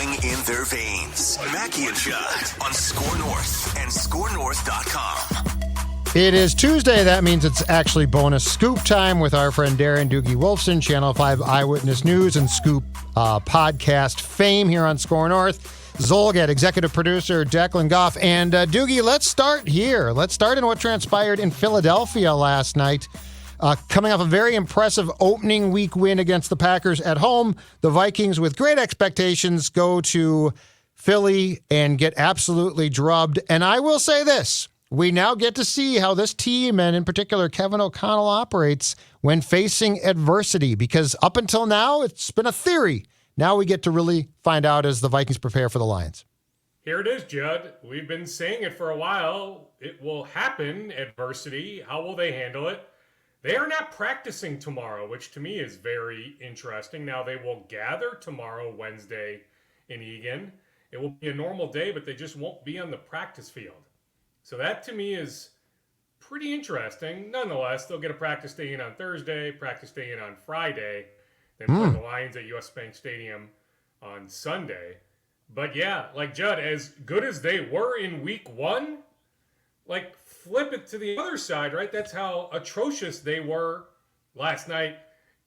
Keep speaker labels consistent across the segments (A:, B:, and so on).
A: running in their veins. Mackie and Judd on SKOR North and SKORNorth.com.
B: It is Tuesday. That means it's actually bonus scoop time with our friend Darren Doogie Wolfson, Channel 5 Eyewitness News and Scoop podcast fame here on SKOR North. Zolgad, executive producer, Declan Goff. And Doogie, let's start here. Let's start in what transpired in Philadelphia last night. Coming off a very impressive opening week win against the Packers at home, the Vikings, with great expectations, go to Philly and get absolutely drubbed. And I will say this. We now get to see how this team, and in particular Kevin O'Connell, operates when facing adversity, because up until now, it's been a theory. Now we get to really find out as the Vikings prepare for the Lions.
C: Here it is, Judd. We've been saying it for a while. It will happen, adversity. How will they handle it? They are not practicing tomorrow, which to me is very interesting. Now, they will gather tomorrow, Wednesday, in Eagan. It will be a normal day, but they just won't be on the practice field. So that to me is pretty interesting. Nonetheless, they'll get a practice day in on Thursday, practice day in on Friday, then play the Lions at US Bank Stadium on Sunday. But yeah, like Judd, as good as they were in week one, like flip it to the other side, right? That's how atrocious they were last night.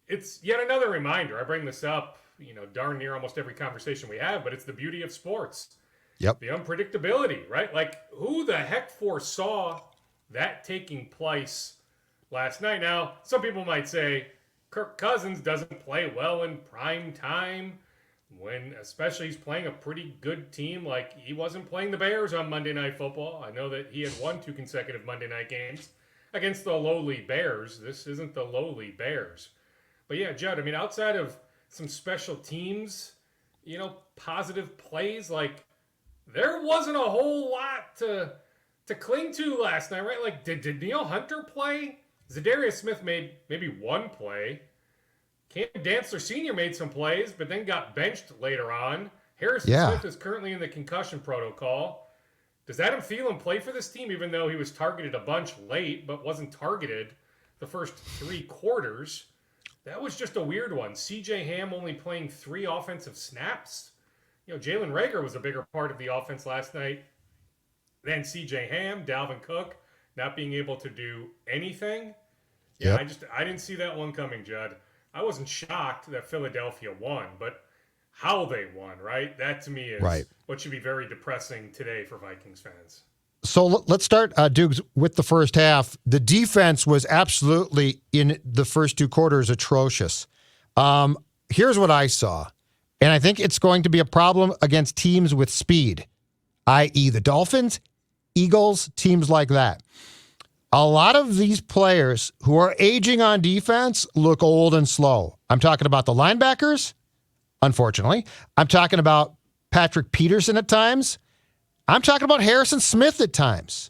C: It's yet another reminder. I bring this up, darn near almost every conversation we have, but it's the beauty of sports.
B: Yep.
C: The unpredictability, right? Like, who the heck foresaw that taking place last night? Now, some people might say Kirk Cousins doesn't play well in prime time when, especially, he's playing a pretty good team. Like, he wasn't playing the Bears on Monday Night Football. I know that he had won 2 consecutive Monday night games against the lowly Bears. This isn't the lowly Bears. But yeah, Judd, I mean, outside of some special teams, positive plays, like, there wasn't a whole lot to cling to last night, right? Like, did Neil Hunter play? Zadarius Smith made maybe one play. Cam Dantzler Sr. made some plays, but then got benched later on. Harrison Smith is currently in the concussion protocol. Does Adam Thielen play for this team, even though he was targeted a bunch late, but wasn't targeted the first 3 quarters? That was just a weird one. C.J. Ham only playing 3 offensive snaps. Jalen Reagor was a bigger part of the offense last night than C.J. Ham. Dalvin Cook not being able to do anything. Yeah, I didn't see that one coming, Judd. I wasn't shocked that Philadelphia won, but how they won, right? That to me is what should be very depressing today for Vikings fans.
B: So let's start, Dukes, with the first half. The defense was absolutely, in the first 2 quarters, atrocious. Here's what I saw. And I think it's going to be a problem against teams with speed, i.e. the Dolphins, Eagles, teams like that. A lot of these players who are aging on defense look old and slow. I'm talking about the linebackers, unfortunately. I'm talking about Patrick Peterson at times. I'm talking about Harrison Smith at times.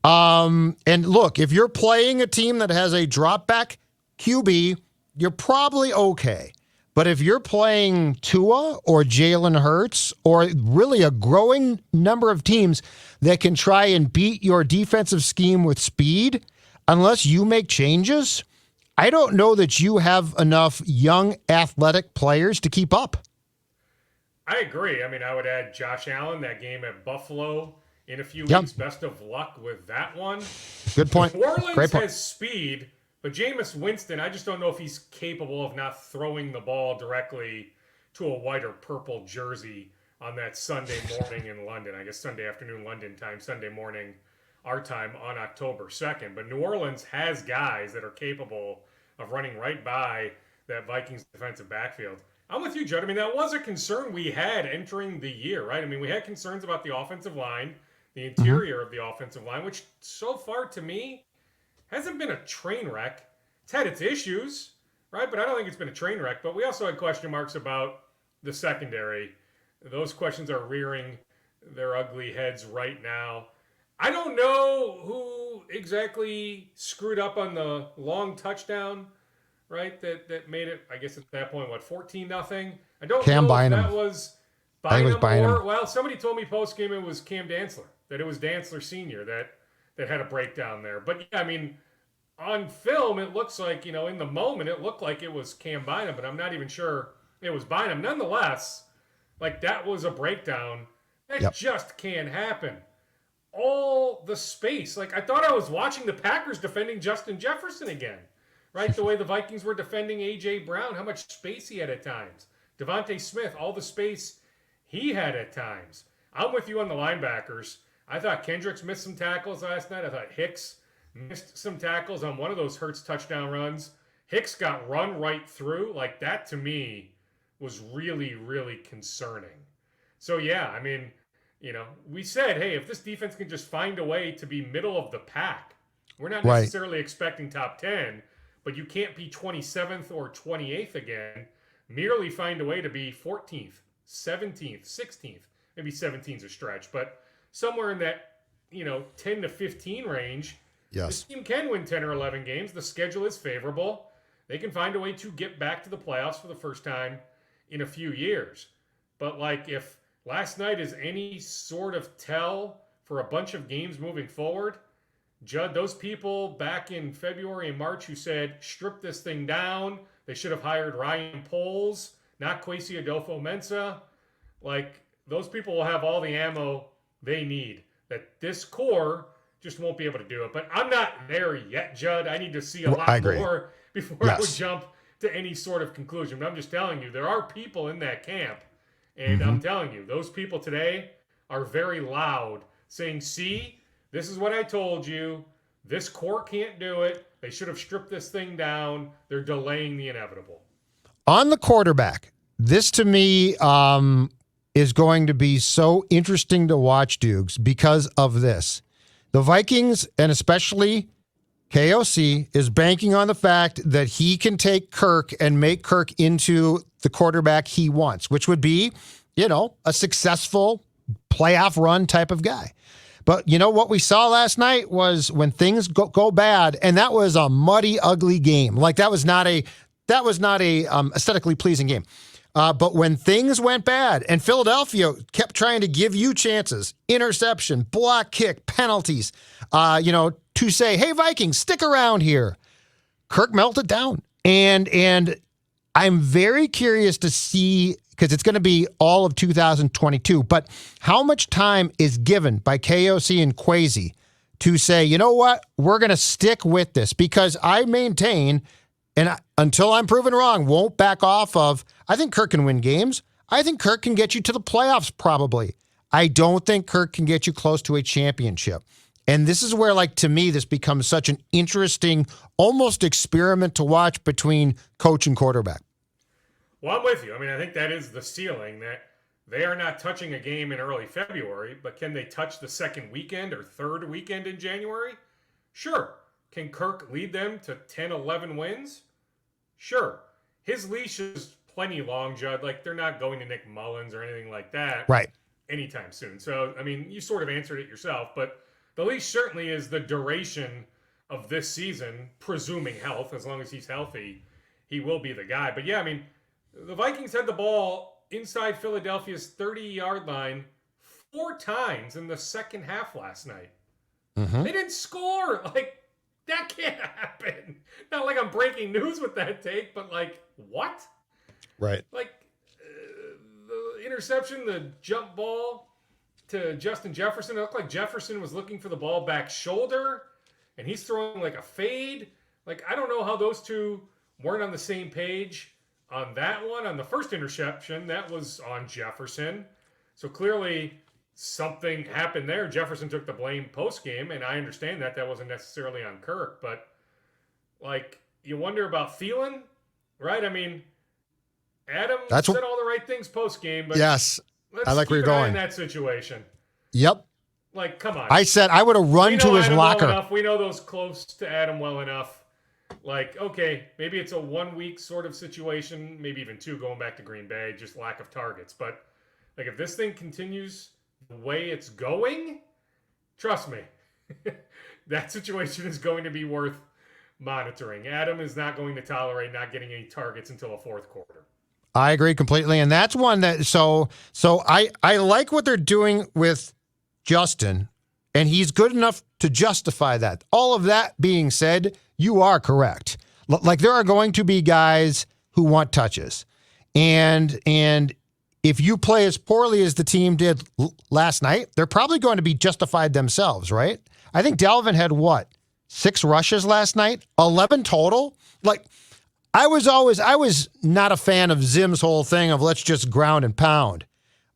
B: And look, if you're playing a team that has a drop back QB, you're probably okay. But if you're playing Tua or Jalen Hurts or really a growing number of teams that can try and beat your defensive scheme with speed, unless you make changes, I don't know that you have enough young athletic players to keep up.
C: I agree. I mean, I would add Josh Allen, that game at Buffalo in a few weeks. Best of luck with that one.
B: Good point.
C: New Orleans
B: Great point.
C: has speed. But Jameis Winston, I just don't know if he's capable of not throwing the ball directly to a white or purple jersey on that Sunday morning in London. I guess Sunday afternoon London time, Sunday morning our time on October 2nd. But New Orleans has guys that are capable of running right by that Vikings defensive backfield. I'm with you, Judd. I mean, that was a concern we had entering the year, right? I mean, we had concerns about the offensive line, the interior of the offensive line, which so far to me hasn't been a train wreck. It's had its issues, right? But I don't think it's been a train wreck. But we also had question marks about the secondary. Those questions are rearing their ugly heads right now. I don't know who exactly screwed up on the long touchdown, right? That made it, I guess at that point, 14-0? I don't know if that was Bynum or, well, somebody told me post-game it was Cam Dantzler, that it was Dantzler Sr. that had a breakdown there. But, yeah, I mean, on film, it looks like, in the moment, it looked like it was Cam Bynum, but I'm not even sure it was Bynum. Nonetheless, Like, that was a breakdown. That
B: Yep.
C: just can't happen. All the space. Like, I thought I was watching the Packers defending Justin Jefferson again. Right? The way the Vikings were defending A.J. Brown, how much space he had at times. Devontae Smith, all the space he had at times. I'm with you on the linebackers. I thought Kendricks missed some tackles last night. I thought Hicks missed some tackles on one of those Hurts touchdown runs. Hicks got run right through. Like, that to me was really, really concerning. So, yeah, I mean, you know, we said, hey, if this defense can just find a way to be middle of the pack, we're not necessarily expecting top 10, but you can't be 27th or 28th again. Merely find a way to be 14th, 17th, 16th. Maybe 17's a stretch, but somewhere in that, 10 to 15 range,
B: Yes.
C: this team can win 10 or 11 games. The schedule is favorable. They can find a way to get back to the playoffs for the first time in a few years. But, like, if last night is any sort of tell for a bunch of games moving forward, Judd, those people back in February and March who said, strip this thing down, they should have hired Ryan Poles, not Kwesi Adolfo-Mensah. Like, those people will have all the ammo they need. That this core just won't be able to do it. But I'm not there yet, Judd. I need to see a lot more before I would jump to any sort of conclusion. But I'm just telling you, there are people in that camp. And I'm telling you, those people today are very loud, saying, see, this is what I told you. This core can't do it. They should have stripped this thing down. They're delaying the inevitable.
B: On the quarterback, this to me is going to be so interesting to watch, Dukes, because of this. The Vikings, and especially KOC, is banking on the fact that he can take Kirk and make Kirk into the quarterback he wants, which would be, a successful playoff run type of guy. But what we saw last night was when things go bad, and that was a muddy, ugly game. Like, that was not a aesthetically pleasing game. But when things went bad and Philadelphia kept trying to give you chances, interception, block kick, penalties, to say, hey, Vikings, stick around here, Kirk melted down. And I'm very curious to see, because it's going to be all of 2022, but how much time is given by KOC and Kwesi to say, you know what, we're going to stick with this? Because I maintain, and until I'm proven wrong, won't back off of, I think Kirk can win games. I think Kirk can get you to the playoffs probably. I don't think Kirk can get you close to a championship. And this is where, to me, this becomes such an interesting, almost experiment to watch between coach and quarterback.
C: Well, I'm with you. I mean, I think that is the ceiling, that they are not touching a game in early February, but can they touch the second weekend or third weekend in January? Sure. Can Kirk lead them to 10, 11 wins? Sure. His leash is plenty long, Judd. Like, they're not going to Nick Mullins or anything like that anytime soon. So, I mean, you sort of answered it yourself, but the leash certainly is the duration of this season, presuming health. As long as he's healthy, he will be the guy. But, yeah, I mean, the Vikings had the ball inside Philadelphia's 30-yard line 4 times in the second half last night. They didn't score. Like, that can't happen. Not like I'm breaking news with that take, but, what?
B: Right.
C: Like, the interception, the jump ball to Justin Jefferson, it looked like Jefferson was looking for the ball back shoulder, and he's throwing like a fade. Like, I don't know how those two weren't on the same page on that one. On the first interception, that was on Jefferson. So clearly something happened there. Jefferson took the blame post-game, and I understand that wasn't necessarily on Kirk. But, you wonder about Thielen, right? I mean, Adam said all the right things post-game, but
B: yes, I like where you're going
C: in that situation.
B: Yep.
C: Come on.
B: I said I would have run to his
C: Adam
B: locker.
C: Well enough. We know those close to Adam well enough. Okay, maybe it's a 1 week sort of situation, maybe even 2 going back to Green Bay, just lack of targets. But, if this thing continues the way it's going, trust me, that situation is going to be worth monitoring. Adam is not going to tolerate not getting any targets until a fourth quarter.
B: I agree completely. And that's one that, so I like what they're doing with Justin, and he's good enough to justify that. All of that being said, you are correct. There are going to be guys who want touches, and if you play as poorly as the team did last night, they're probably going to be justified themselves, right? I think Dalvin had 6 rushes last night, 11 total. Like, I was not a fan of Zim's whole thing of let's just ground and pound.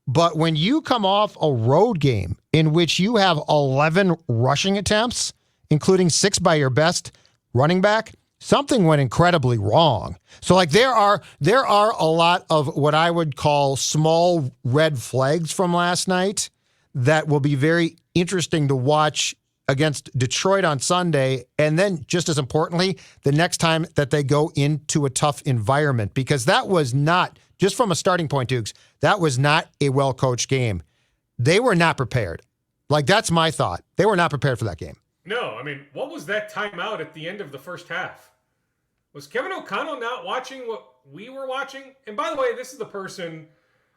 B: But when you come off a road game in which you have 11 rushing attempts, including 6 by your best running back, something went incredibly wrong. So like there are a lot of what I would call small red flags from last night that will be very interesting to watch against Detroit on Sunday, and then just as importantly, the next time that they go into a tough environment, because that was not, just from a starting point, Dukes, that was not a well-coached game. They were not prepared. Like, that's my thought. They were not prepared for that game.
C: No, I mean, what was that timeout at the end of the first half? Was Kevin O'Connell not watching what we were watching? And by the way, this is the person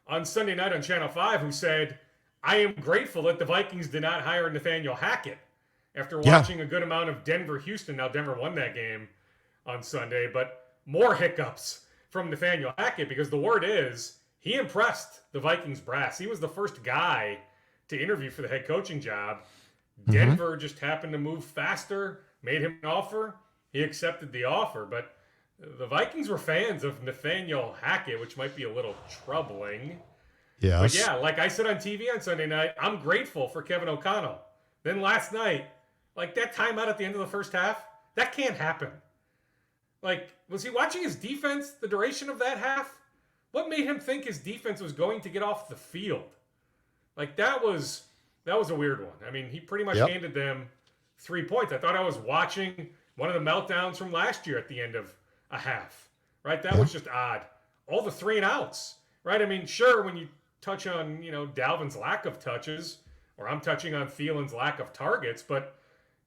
C: on Sunday night on Channel 5 who said, I am grateful that the Vikings did not hire Nathaniel Hackett after watching a good amount of Denver-Houston. Now, Denver won that game on Sunday, but more hiccups from Nathaniel Hackett, because the word is he impressed the Vikings brass. He was the first guy to interview for the head coaching job. Denver just happened to move faster, made him an offer. He accepted the offer, but the Vikings were fans of Nathaniel Hackett, which might be a little troubling.
B: Yes.
C: But yeah, like I said on TV on Sunday night, I'm grateful for Kevin O'Connell. Then last night, like that timeout at the end of the first half, that can't happen. Like, was he watching his defense the duration of that half? What made him think his defense was going to get off the field? Like, that was a weird one. I mean, he pretty much handed them 3 points. I thought I was watching one of the meltdowns from last year at the end of a half, right? That was just odd. All the 3 and outs, right? I mean, sure, when you touch on, Dalvin's lack of touches, or I'm touching on Thielen's lack of targets, but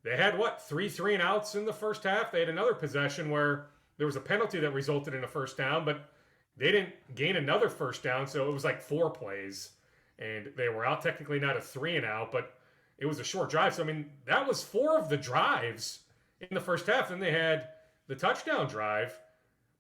C: they had, 3 and outs in the first half. They had another possession where there was a penalty that resulted in a first down, but they didn't gain another first down, so it was like 4 plays. And they were out, technically not a 3 and out, but it was a short drive. So, I mean, that was 4 of the drives in the first half. Then they had the touchdown drive.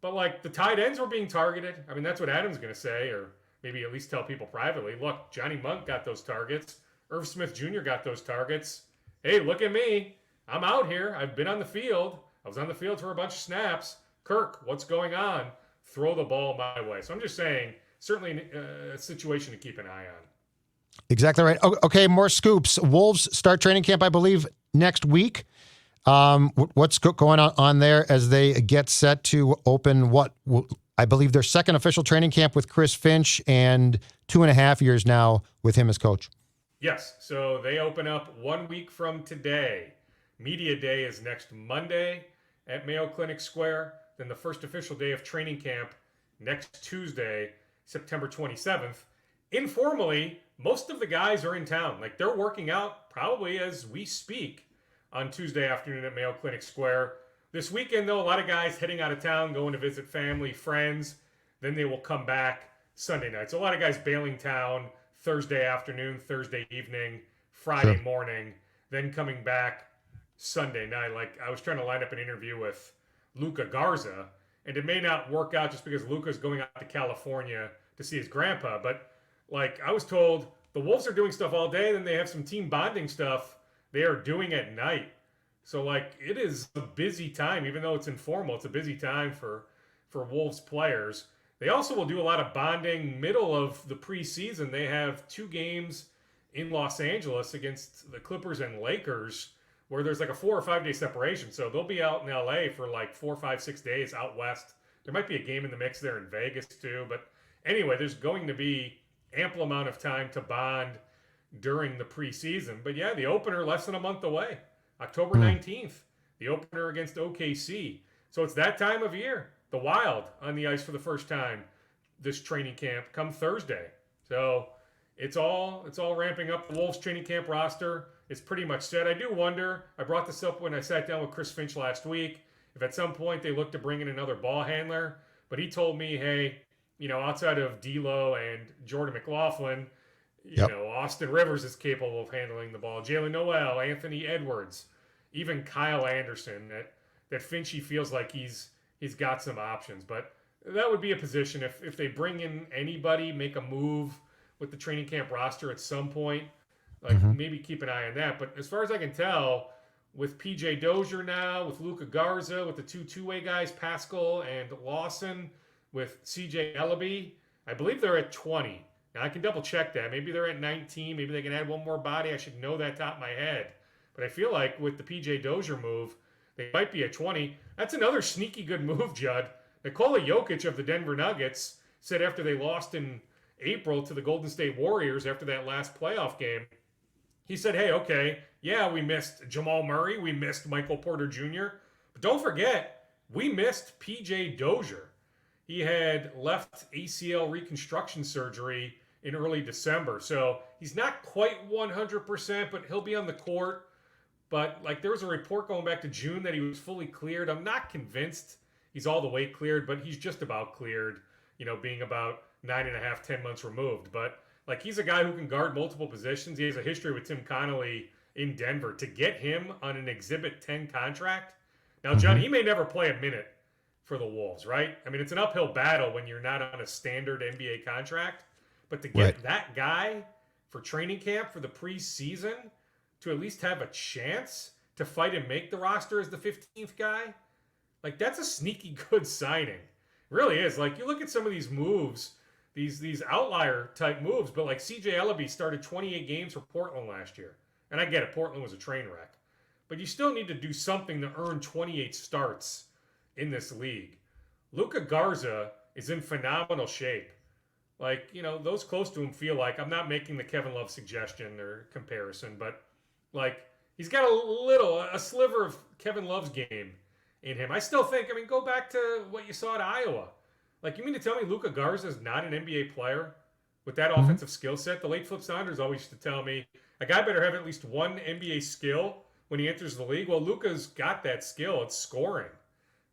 C: But, like, the tight ends were being targeted. I mean, that's what Adam's going to say, or maybe at least tell people privately. Look, Johnny Monk got those targets. Irv Smith Jr. got those targets. Hey, look at me. I'm out here. I've been on the field. I was on the field for a bunch of snaps. Kirk, what's going on? Throw the ball my way. So I'm just saying, certainly a situation to keep an eye on.
B: Exactly right. Okay, more scoops. Wolves start training camp, I believe, next week. What's going on there as they get set to open I believe their second official training camp with Chris Finch, and 2.5 years now with him as coach.
C: Yes, so they open up 1 week from today. Media Day is next Monday at Mayo Clinic Square. Then the first official day of training camp next Tuesday, September 27th. Informally, most of the guys are in town. Like, they're working out probably as we speak on Tuesday afternoon at Mayo Clinic Square. This weekend, though, a lot of guys heading out of town, going to visit family, friends. Then they will come back Sunday night. So a lot of guys bailing town Thursday afternoon, Thursday evening, Friday morning, then coming back Sunday night. Like, I was trying to line up an interview with Luca Garza, and it may not work out just because Luca's going out to California to see his grandpa. But, like, I was told the Wolves are doing stuff all day, then they have some team bonding stuff they are doing at night. So, like, it is a busy time. Even though it's informal, it's a busy time for Wolves players. They also will do a lot of bonding middle of the preseason. They have 2 games in Los Angeles against the Clippers and Lakers where there's like a 4 or 5 day separation. So they'll be out in LA for like 4, 5, 6 days out west. There might be a game in the mix there in Vegas too. But anyway, there's going to be ample amount of time to bond during the preseason. But yeah, the opener less than a month away. October 19th, the opener against OKC. So it's that time of year. The Wild on the ice for the first time this training camp come Thursday. So it's all ramping up. The Wolves training camp roster is pretty much set. I do wonder, I brought this up when I sat down with Chris Finch last week, if at some point they look to bring in another ball handler. But he told me, hey, outside of D'Lo and Jordan McLaughlin, Austin Rivers is capable of handling the ball. Jalen Noel, Anthony Edwards, even Kyle Anderson. That Finchy feels like he's got some options. But that would be a position if they bring in anybody, make a move with the training camp roster at some point. Like maybe keep an eye on that. But as far as I can tell, with PJ Dozier now, with Luka Garza, with the two-way guys, Pascal and Lawson, with CJ Ellaby, I believe they're at 20. Now I can double check that. Maybe they're at 19. Maybe they can add one more body. I should know that top of my head. But I feel like with the PJ Dozier move, they might be at 20. That's another sneaky good move, Judd. Nikola Jokic of the Denver Nuggets said after they lost in April to the Golden State Warriors after that last playoff game, he said, hey, okay, yeah, we missed Jamal Murray. We missed Michael Porter Jr. But don't forget, we missed PJ Dozier. He had left ACL reconstruction surgery in early December. So he's not quite 100%, but he'll be on the court. But like there was a report going back to June that he was fully cleared. I'm not convinced he's all the way cleared, but he's just about cleared, being about 9.5, 10 months removed. But like he's a guy who can guard multiple positions. He has a history with Tim Connolly in Denver. To get him on an Exhibit 10 contract. Now, John, he may never play a minute for the Wolves, right? I mean, it's an uphill battle when you're not on a standard NBA contract. But to get that guy for training camp for the preseason to at least have a chance to fight and make the roster as the 15th guy, like that's a sneaky good signing. It really is. Like you look at some of these moves, these outlier type moves, but like CJ Ellaby started 28 games for Portland last year. And I get it, Portland was a train wreck. But you still need to do something to earn 28 starts in this league. Luka Garza is in phenomenal shape. Like, those close to him feel like, I'm not making the Kevin Love suggestion or comparison, but like he's got a sliver of Kevin Love's game in him. I still think, go back to what you saw at Iowa. Like, you mean to tell me Luka Garza is not an NBA player with that offensive skill set? The late Flip Saunders always used to tell me, a guy better have at least one NBA skill when he enters the league. Well, Luka's got that skill. It's scoring,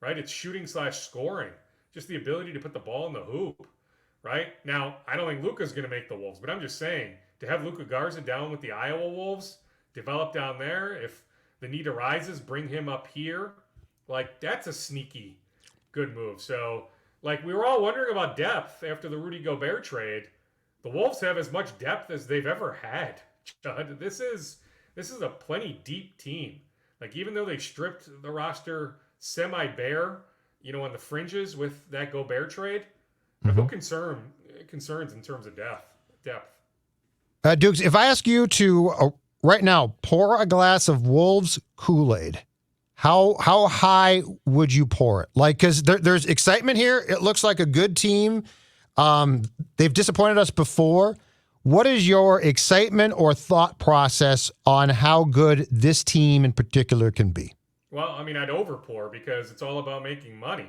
C: right? It's shooting/scoring. Just the ability to put the ball in the hoop, right? Now, I don't think Luka's going to make the Wolves, but I'm just saying, to have Luka Garza down with the Iowa Wolves, develop down there, if the need arises, bring him up here. Like, that's a sneaky good move. So, like, we were all wondering about depth after the Rudy Gobert trade. The Wolves have as much depth as they've ever had, Judd. This is a plenty deep team. Like, even though they stripped the roster semi-bare, on the fringes with that Gobert trade, no concerns in terms of depth.
B: Dukes, if I ask you to, right now, pour a glass of Wolves Kool-Aid, how high would you pour it? Like, because there's excitement here. It looks like a good team. They've disappointed us before. What is your excitement or thought process on how good this team in particular can be?
C: Well, I'd overpour because it's all about making money.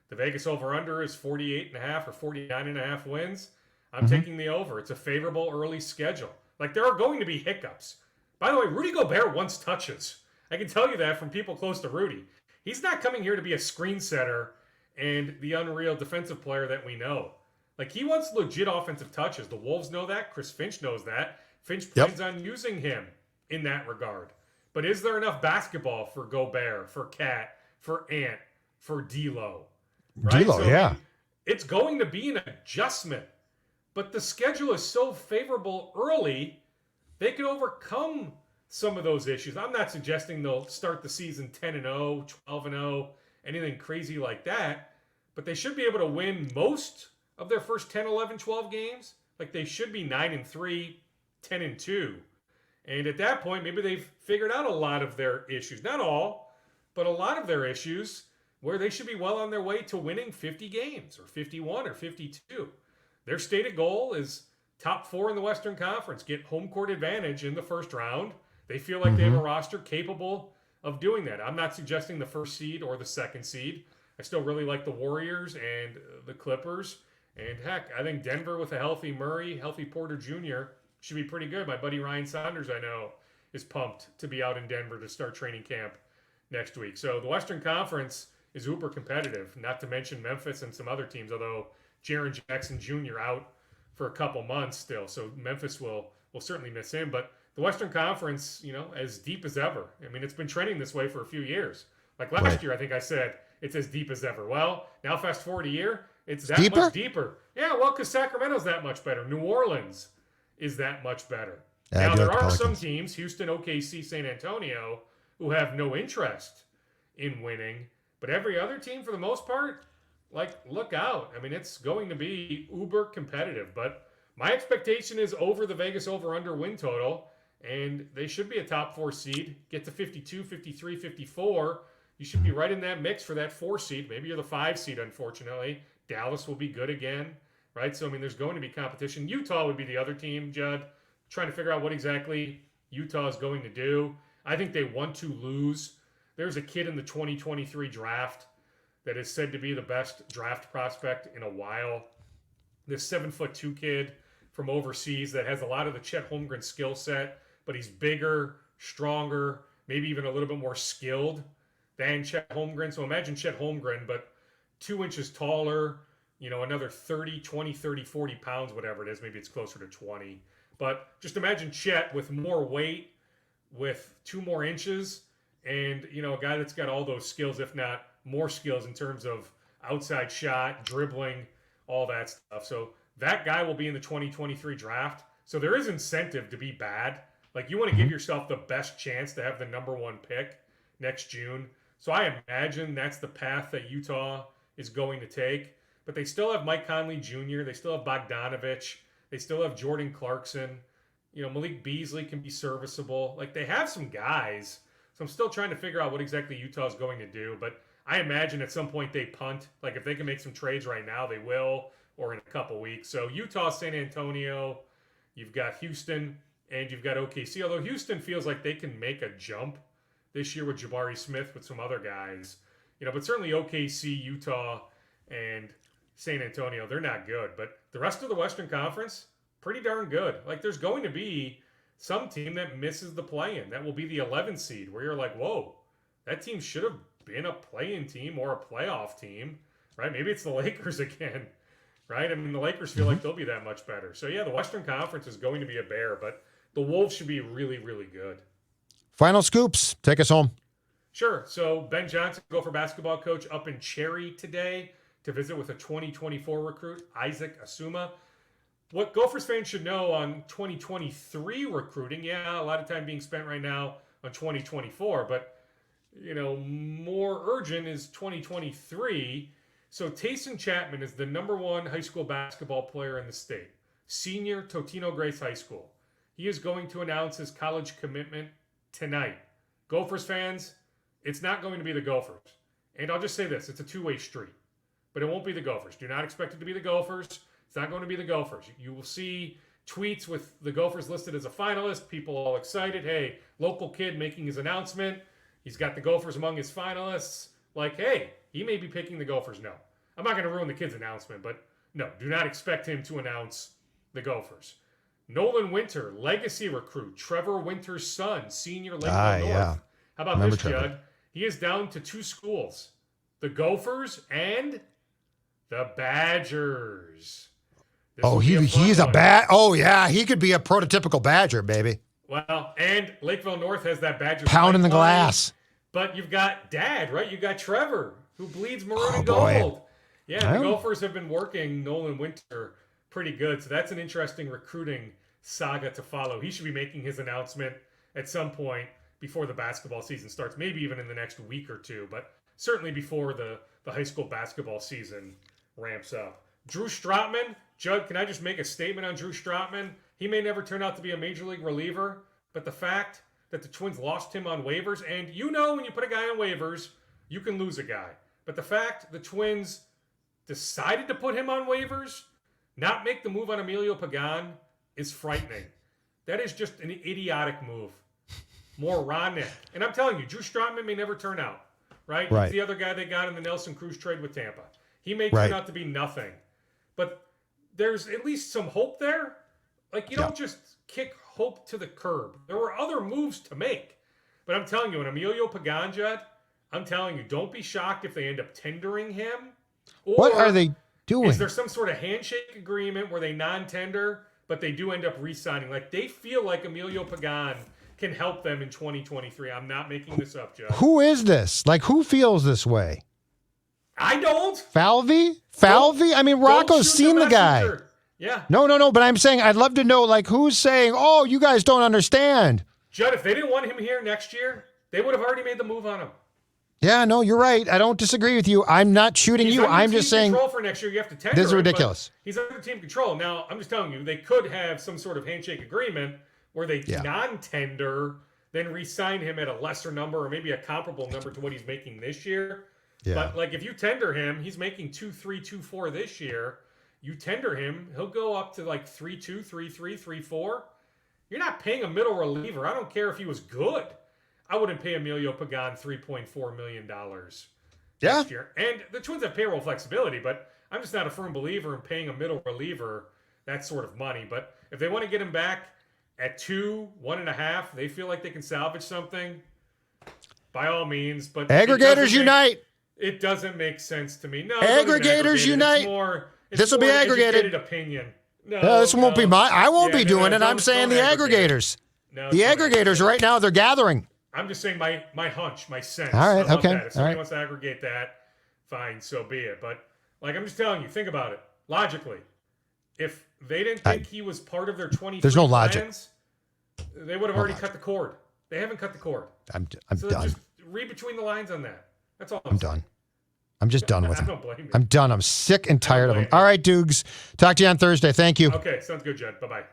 C: The Vegas over-under is 48.5 or 49.5 wins. I'm taking the over. It's a favorable early schedule. Like, there are going to be hiccups. By the way, Rudy Gobert wants touches. I can tell you that from people close to Rudy. He's not coming here to be a screen setter and the unreal defensive player that we know. Like, he wants legit offensive touches. The Wolves know that. Chris Finch knows that. Finch plans on using him in that regard. But is there enough basketball for Gobert, for Cat, for Ant, for D'Lo? Right?
B: D'Lo,
C: so, it's going to be an adjustment. But the schedule is so favorable early, they can overcome some of those issues. I'm not suggesting they'll start the season 10-0, 12-0, anything crazy like that. But they should be able to win most of their first 10, 11, 12 games. Like, they should be 9-3, 10-2. And at that point, maybe they've figured out a lot of their issues. Not all, but a lot of their issues where they should be well on their way to winning 50 games or 51 or 52. Their stated goal is top 4 in the Western Conference, get home court advantage in the first round. They feel like they have a roster capable of doing that. I'm not suggesting the first seed or the second seed. I still really like the Warriors and the Clippers. And heck, I think Denver with a healthy Murray, healthy Porter Jr. should be pretty good. My buddy Ryan Saunders, I know, is pumped to be out in Denver to start training camp next week. So the Western Conference is uber competitive, not to mention Memphis and some other teams, although Jaren Jackson Jr. out for a couple months still. So Memphis will certainly miss him. But the Western Conference, as deep as ever. It's been trending this way for a few years. Like last year, I think I said it's as deep as ever. Well, now fast forward a year, It's that
B: deeper?
C: much deeper. Yeah, well, because Sacramento's that much better. New Orleans is that much better.
B: Yeah,
C: now,
B: I do
C: there
B: like the
C: are some
B: Pelicans.
C: teams, Houston, OKC, San Antonio, who have no interest in winning. But every other team, for the most part, like, look out. I mean, it's going to be uber competitive. But my expectation is over the Vegas over-under win total. And they should be a top 4 seed. Get to 52, 53, 54. You should be right in that mix for that 4 seed. Maybe you're the 5 seed, unfortunately. Dallas will be good again, right? So, I mean, there's going to be competition. Utah would be the other team, Judd, trying to figure out what exactly Utah is going to do. I think they want to lose. There's a kid in the 2023 draft that is said to be the best draft prospect in a while. This 7'2" kid from overseas that has a lot of the Chet Holmgren skill set, but he's bigger, stronger, maybe even a little bit more skilled than Chet Holmgren. So imagine Chet Holmgren, but 2 inches taller, another 30, 20, 30, 40 pounds, whatever it is. Maybe it's closer to 20. But just imagine Chet with more weight, with 2 more inches, and, a guy that's got all those skills, if not more skills in terms of outside shot, dribbling, all that stuff. So that guy will be in the 2023 draft. So there is incentive to be bad. Like, you want to give yourself the best chance to have the number 1 pick next June. So I imagine that's the path that Utah is going to take. But they still have Mike Conley Jr. They still have Bogdanovich. They still have Jordan Clarkson. Malik Beasley can be serviceable. Like, they have some guys. So I'm still trying to figure out what exactly Utah is going to do. But I imagine at some point they punt. Like, if they can make some trades right now, they will, or in a couple weeks. So Utah, San Antonio, you've got Houston, and you've got OKC. Although Houston feels like they can make a jump this year with Jabari Smith, with some other guys. But certainly OKC, Utah, and San Antonio, they're not good. But the rest of the Western Conference, pretty darn good. Like, there's going to be some team that misses the play-in. That will be the 11th seed, where you're like, whoa, that team should have been a play-in team or a playoff team, right? Maybe it's the Lakers again, right? I mean, the Lakers feel like they'll be that much better. So, yeah, the Western Conference is going to be a bear, but the Wolves should be really, really good.
B: Final scoops. Take us home.
C: Sure. So Ben Johnson, Gopher basketball coach, up in Cherry today to visit with a 2024 recruit, Isaac Asuma. What Gophers fans should know on 2023 recruiting, yeah, a lot of time being spent right now on 2024, but, more urgent is 2023. So Tayson Chapman is the number 1 high school basketball player in the state. Senior, Totino Grace High School. He is going to announce his college commitment tonight. Gophers fans, it's not going to be the Gophers. And I'll just say this, it's a 2-way street. But it won't be the Gophers. Do not expect it to be the Gophers. It's not going to be the Gophers. You will see tweets with the Gophers listed as a finalist, people all excited. Hey, local kid making his announcement. He's got the Gophers among his finalists. Like, hey, he may be picking the Gophers. No. I'm not going to ruin the kid's announcement, but no, do not expect him to announce the Gophers. Nolan Winter, legacy recruit, Trevor Winter's son, senior Lakeville North.
B: Yeah.
C: How about this, Judd? He is down to 2 schools, the Gophers and the Badgers.
B: He's a bad. Oh, yeah. He could be a prototypical Badger, baby.
C: Well, and Lakeville North has that Badgers
B: pounding the glass.
C: But you've got Dad, right? You've got Trevor, who bleeds maroon and gold.
B: Boy.
C: Yeah, the Gophers have been working Nolan Winter pretty good. So that's an interesting recruiting saga to follow. He should be making his announcement at some point before the basketball season starts, maybe even in the next week or two, but certainly before the high school basketball season ramps up. Drew Stratman, Judd, can I just make a statement on Drew Stratman? He may never turn out to be a major league reliever, but the fact that the Twins lost him on waivers, and when you put a guy on waivers, you can lose a guy. But the fact the Twins decided to put him on waivers, not make the move on Emilio Pagan, is frightening. That is just an idiotic move. Moronic. And I'm telling you, Drew Stratman may never turn out, right? He's the other guy they got in the Nelson Cruz trade with Tampa. He may turn out to be nothing. But there's at least some hope there. Like, you don't just kick hope to the curb. There were other moves to make. But I'm telling you, an Emilio Pagan, Judd, I'm telling you, don't be shocked if they end up tendering him. Or
B: what are they doing?
C: Is there some sort of handshake agreement where they non-tender, but they do end up re-signing? Like, they feel like Emilio Pagan can help them in 2023. I'm not making this up, Judd.
B: Who is this? Like, who feels this way?
C: I don't.
B: Falvey? I mean, Rocco's seen the guy.
C: Yeah.
B: No. But I'm saying I'd love to know, like, who's saying, oh, you guys don't understand.
C: Judd, if they didn't want him here next year, they would have already made the move on him.
B: Yeah, no, you're right. I don't disagree with you. I'm not shooting you. I'm just saying.
C: Control for next year. You have to tender.
B: This is ridiculous.
C: He's under team control. Now, I'm just telling you, they could have some sort of handshake agreement where they non-tender, then re-sign him at a lesser number or maybe a comparable number to what he's making this year. Yeah. But like if you tender him, he's making 2.3, 2.4 this year. You tender him, he'll go up to like 3.2, 3.3, 3.4. You're not paying a middle reliever. I don't care if he was good. I wouldn't pay Emilio Pagan $3.4 million next year. And the Twins have payroll flexibility, but I'm just not a firm believer in paying a middle reliever that sort of money. But if they want to get him back at 2, 1.5, they feel like they can salvage something, by all means. But
B: aggregators unite.
C: It doesn't make sense to me. No,
B: aggregators unite.
C: This
B: will be aggregated.
C: Opinion. No,
B: this won't be mine. I won't be doing it. I'm saying the aggregators.
C: No,
B: the aggregators right now, they're gathering.
C: I'm just saying my hunch, my sense.
B: All right, okay.
C: If somebody wants to aggregate that, fine, so be it. But like I'm just telling you, think about it logically. If they didn't think he was part of their 23
B: there's no logic.
C: Plans, they would have already cut the cord. They haven't cut the cord.
B: I'm
C: so
B: done.
C: Just read between the lines on that. That's all.
B: I'm done. I'm just done with him.
C: I don't blame you.
B: I'm done. I'm sick and tired of him. All right, Doogs. Talk to you on Thursday. Thank you.
C: Okay, sounds good, Jed. Bye-bye.